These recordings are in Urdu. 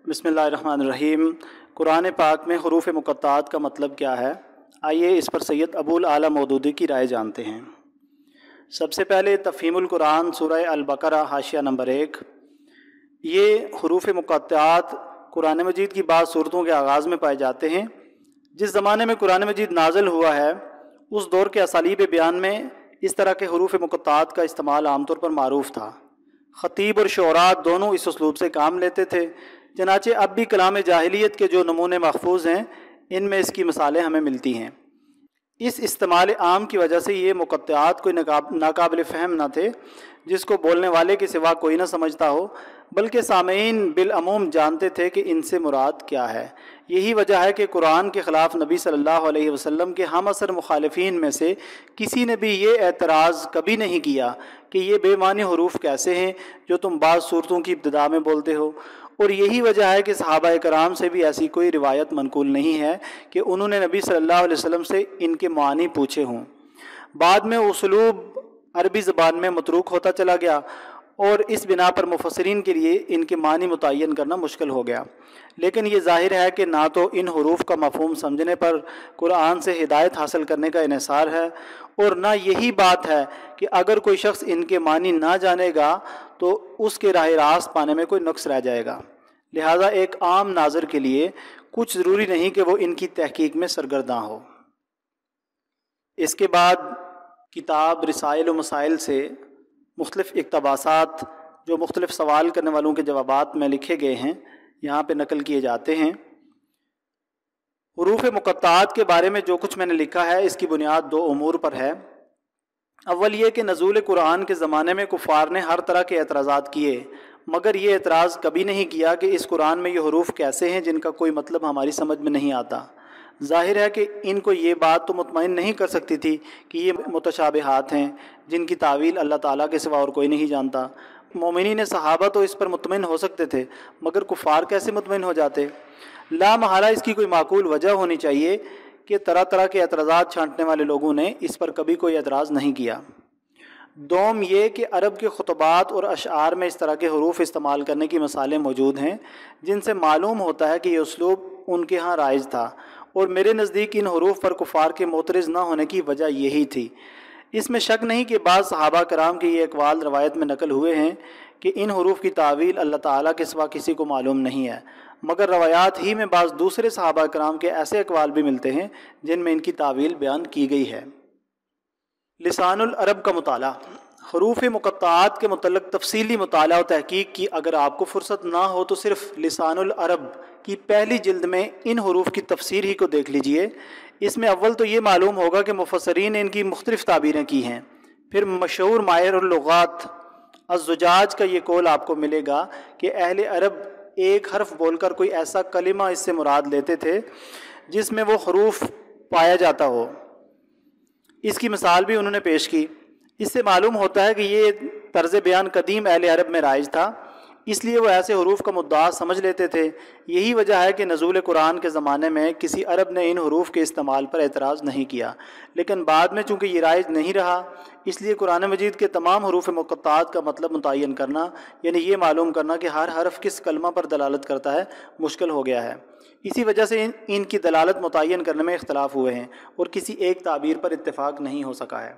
بسم اللہ الرحمن الرحیم۔ قرآن پاک میں حروف مقطعات کا مطلب کیا ہے؟ آئیے اس پر سید ابو الاعلیٰ مودودی کی رائے جانتے ہیں۔ سب سے پہلے تفہیم القرآن سورہ البقرہ حاشیہ نمبر 1۔ یہ حروف مقطعات قرآن مجید کی بعض صورتوں کے آغاز میں پائے جاتے ہیں۔ جس زمانے میں قرآن مجید نازل ہوا ہے اس دور کے اسالیب بیان میں اس طرح کے حروف مقطعات کا استعمال عام طور پر معروف تھا۔ خطیب اور شعراء دونوں اس اسلوب سے کام لیتے تھے، چنانچہ اب بھی کلام جاہلیت کے جو نمونے محفوظ ہیں ان میں اس کی مثالیں ہمیں ملتی ہیں۔ اس استعمال عام کی وجہ سے یہ مقطعات کوئی ناقابل فہم نہ تھے جس کو بولنے والے کے سوا کوئی نہ سمجھتا ہو، بلکہ سامعین بالعموم جانتے تھے کہ ان سے مراد کیا ہے۔ یہی وجہ ہے کہ قرآن کے خلاف نبی صلی اللہ علیہ وسلم کے ہم عصر مخالفین میں سے کسی نے بھی یہ اعتراض کبھی نہیں کیا کہ یہ بے معنی حروف کیسے ہیں جو تم بعض صورتوں کی ابتدا میں بولتے ہو، اور یہی وجہ ہے کہ صحابہ کرام سے بھی ایسی کوئی روایت منقول نہیں ہے کہ انہوں نے نبی صلی اللہ علیہ وسلم سے ان کے معنی پوچھے ہوں۔ بعد میں اسلوب عربی زبان میں متروک ہوتا چلا گیا اور اس بنا پر مفسرین کے لیے ان کے معنی متعین کرنا مشکل ہو گیا، لیکن یہ ظاہر ہے کہ نہ تو ان حروف کا مفہوم سمجھنے پر قرآن سے ہدایت حاصل کرنے کا انحصار ہے، اور نہ یہی بات ہے کہ اگر کوئی شخص ان کے معنی نہ جانے گا تو اس کے راہ راست پانے میں کوئی نقص رہ جائے گا۔ لہذا ایک عام ناظر کے لیے کچھ ضروری نہیں کہ وہ ان کی تحقیق میں سرگرداں ہو۔ اس کے بعد کتاب رسائل و مسائل سے مختلف اقتباسات جو مختلف سوال کرنے والوں کے جوابات میں لکھے گئے ہیں یہاں پہ نقل کیے جاتے ہیں۔ حروف مقطعات کے بارے میں جو کچھ میں نے لکھا ہے اس کی بنیاد دو امور پر ہے۔ اول یہ کہ نزول قرآن کے زمانے میں کفار نے ہر طرح کے اعتراضات کیے، مگر یہ اعتراض کبھی نہیں کیا کہ اس قرآن میں یہ حروف کیسے ہیں جن کا کوئی مطلب ہماری سمجھ میں نہیں آتا۔ ظاہر ہے کہ ان کو یہ بات تو مطمئن نہیں کر سکتی تھی کہ یہ متشابہات ہیں جن کی تعویل اللہ تعالیٰ کے سوا اور کوئی نہیں جانتا۔ مومنین صحابہ تو اس پر مطمئن ہو سکتے تھے، مگر کفار کیسے مطمئن ہو جاتے؟ لا محالہ اس کی کوئی معقول وجہ ہونی چاہیے کہ طرح طرح کے اعتراضات چھانٹنے والے لوگوں نے اس پر کبھی کوئی اعتراض نہیں کیا۔ دوم یہ کہ عرب کے خطبات اور اشعار میں اس طرح کے حروف استعمال کرنے کی مثالیں موجود ہیں جن سے معلوم ہوتا ہے کہ یہ اسلوب ان کے ہاں رائج تھا، اور میرے نزدیک ان حروف پر کفار کے معترض نہ ہونے کی وجہ یہی تھی۔ اس میں شک نہیں کہ بعض صحابہ کرام کے یہ اقوال روایت میں نقل ہوئے ہیں کہ ان حروف کی تعویل اللہ تعالیٰ کے سوا کسی کو معلوم نہیں ہے، مگر روایات ہی میں بعض دوسرے صحابہ کرام کے ایسے اقوال بھی ملتے ہیں جن میں ان کی تعویل بیان کی گئی ہے۔ لسان العرب کا مطالعہ۔ حروف مقطعات کے متعلق تفصیلی مطالعہ و تحقیق کی اگر آپ کو فرصت نہ ہو تو صرف لسان العرب کی پہلی جلد میں ان حروف کی تفسیر ہی کو دیکھ لیجئے۔ اس میں اول تو یہ معلوم ہوگا کہ مفسرین نے ان کی مختلف تعبیریں کی ہیں۔ پھر مشہور ماہر اللغات الزجاج کا یہ قول آپ کو ملے گا کہ اہل عرب ایک حرف بول کر کوئی ایسا کلمہ اس سے مراد لیتے تھے جس میں وہ حروف پایا جاتا ہو۔ اس کی مثال بھی انہوں نے پیش کی۔ اس سے معلوم ہوتا ہے کہ یہ طرز بیان قدیم اہل عرب میں رائج تھا، اس لیے وہ ایسے حروف کا مدعا سمجھ لیتے تھے۔ یہی وجہ ہے کہ نزول قرآن کے زمانے میں کسی عرب نے ان حروف کے استعمال پر اعتراض نہیں کیا، لیکن بعد میں چونکہ یہ رائج نہیں رہا اس لیے قرآن مجید کے تمام حروف مقطعات کا مطلب متعین کرنا، یعنی یہ معلوم کرنا کہ ہر حرف کس کلمہ پر دلالت کرتا ہے، مشکل ہو گیا ہے۔ اسی وجہ سے ان کی دلالت متعین کرنے میں اختلاف ہوئے ہیں اور کسی ایک تعبیر پر اتفاق نہیں ہو سکا ہے۔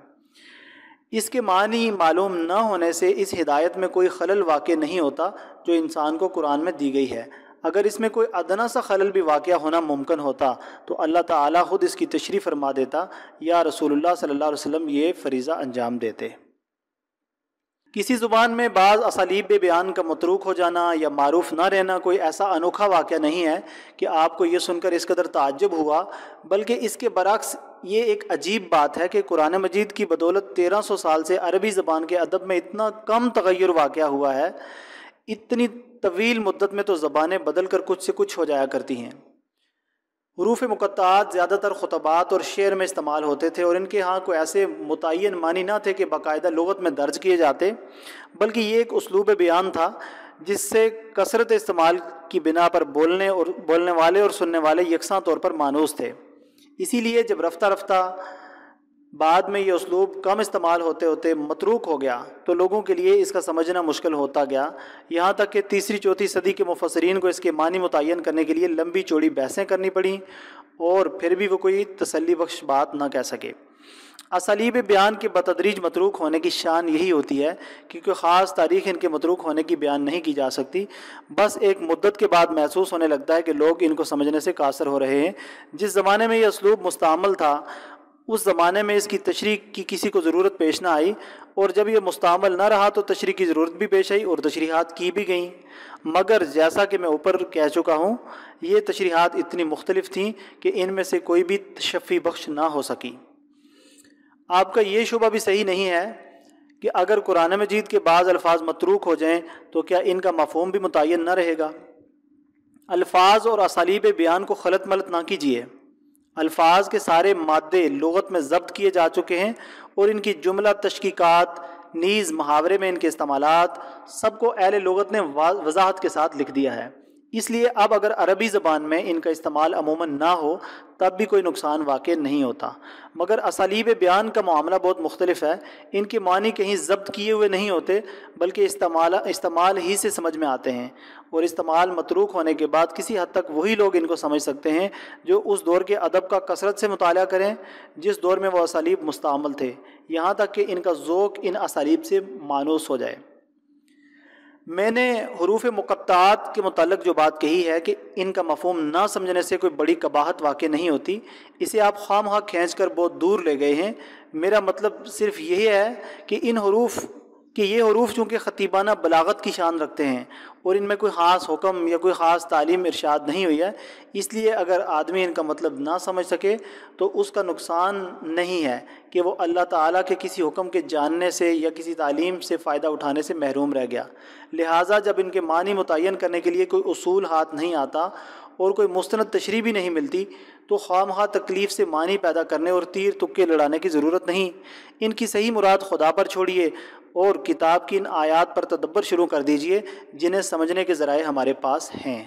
اس کے معنی معلوم نہ ہونے سے اس ہدایت میں کوئی خلل واقع نہیں ہوتا جو انسان کو قرآن میں دی گئی ہے۔ اگر اس میں کوئی ادنا سا خلل بھی واقع ہونا ممکن ہوتا تو اللہ تعالیٰ خود اس کی تشریح فرما دیتا یا رسول اللہ صلی اللہ علیہ وسلم یہ فریضہ انجام دیتے۔ کسی زبان میں بعض اسالیب بیان کا متروک ہو جانا یا معروف نہ رہنا کوئی ایسا انوکھا واقعہ نہیں ہے کہ آپ کو یہ سن کر اس قدر تعجب ہوا، بلکہ اس کے برعکس یہ ایک عجیب بات ہے کہ قرآن مجید کی بدولت 1300 سال سے عربی زبان کے ادب میں اتنا کم تغیر واقع ہوا ہے۔ اتنی طویل مدت میں تو زبانیں بدل کر کچھ سے کچھ ہو جایا کرتی ہیں۔ حروف مقطعات زیادہ تر خطبات اور شعر میں استعمال ہوتے تھے، اور ان کے ہاں کوئی ایسے متعین معنی نہ تھے کہ باقاعدہ لغت میں درج کیے جاتے، بلکہ یہ ایک اسلوب بیان تھا جس سے کثرت استعمال کی بنا پر بولنے والے اور سننے والے یکساں طور پر مانوس تھے۔ اسی لیے جب رفتہ رفتہ بعد میں یہ اسلوب کم استعمال ہوتے ہوتے متروک ہو گیا تو لوگوں کے لیے اس کا سمجھنا مشکل ہوتا گیا، یہاں تک کہ تیسری چوتھی صدی کے مفسرین کو اس کے معنی متعین کرنے کے لیے لمبی چوڑی بحثیں کرنی پڑیں اور پھر بھی وہ کوئی تسلی بخش بات نہ کہہ سکے۔ اسالیب بیان کے بتدریج متروک ہونے کی شان یہی ہوتی ہے کہ کوئی خاص تاریخ ان کے متروک ہونے کی بیان نہیں کی جا سکتی، بس ایک مدت کے بعد محسوس ہونے لگتا ہے کہ لوگ ان کو سمجھنے سے قاصر ہو رہے ہیں۔ جس زمانے میں یہ اسلوب مستعمل تھا اس زمانے میں اس کی تشریح کی کسی کو ضرورت پیش نہ آئی، اور جب یہ مستعمل نہ رہا تو تشریح کی ضرورت بھی پیش آئی اور تشریحات کی بھی گئیں، مگر جیسا کہ میں اوپر کہہ چکا ہوں یہ تشریحات اتنی مختلف تھیں کہ ان میں سے کوئی بھی تشفی بخش نہ ہو سکی۔ آپ کا یہ شبہ بھی صحیح نہیں ہے کہ اگر قرآن مجید کے بعض الفاظ متروک ہو جائیں تو کیا ان کا مفہوم بھی متعین نہ رہے گا؟ الفاظ اور اسالیب بیان کو خلط ملط نہ کیجیے۔ الفاظ کے سارے مادے لغت میں ضبط کیے جا چکے ہیں اور ان کی جملہ تشکیکات نیز محاورے میں ان کے استعمالات سب کو اہل لغت نے وضاحت کے ساتھ لکھ دیا ہے، اس لیے اب اگر عربی زبان میں ان کا استعمال عموماً نہ ہو تب بھی کوئی نقصان واقع نہیں ہوتا، مگر اسالیب بیان کا معاملہ بہت مختلف ہے۔ ان کے معنی کہیں ضبط کیے ہوئے نہیں ہوتے بلکہ استعمال ہی سے سمجھ میں آتے ہیں، اور استعمال متروک ہونے کے بعد کسی حد تک وہی لوگ ان کو سمجھ سکتے ہیں جو اس دور کے ادب کا کثرت سے مطالعہ کریں جس دور میں وہ اسالیب مستعمل تھے، یہاں تک کہ ان کا ذوق ان اسالیب سے مانوس ہو جائے۔ میں نے حروف مقطعات کے متعلق جو بات کہی ہے کہ ان کا مفہوم نہ سمجھنے سے کوئی بڑی قباحت واقع نہیں ہوتی، اسے آپ خواہ مخواہ کھینچ کر بہت دور لے گئے ہیں۔ میرا مطلب صرف یہی ہے کہ یہ حروف چونکہ خطیبانہ بلاغت کی شان رکھتے ہیں اور ان میں کوئی خاص حکم یا کوئی خاص تعلیم ارشاد نہیں ہوئی ہے، اس لیے اگر آدمی ان کا مطلب نہ سمجھ سکے تو اس کا نقصان نہیں ہے کہ وہ اللہ تعالیٰ کے کسی حکم کے جاننے سے یا کسی تعلیم سے فائدہ اٹھانے سے محروم رہ گیا۔ لہٰذا جب ان کے معنی متعین کرنے کے لیے کوئی اصول ہاتھ نہیں آتا اور کوئی مستند تشریح بھی نہیں ملتی تو خواہ مخواہ تکلیف سے معنی پیدا کرنے اور تیر تکے لڑانے کی ضرورت نہیں۔ ان کی صحیح مراد خدا پر چھوڑیے اور کتاب کی ان آیات پر تدبر شروع کر دیجئے جنہیں سمجھنے کے ذرائع ہمارے پاس ہیں۔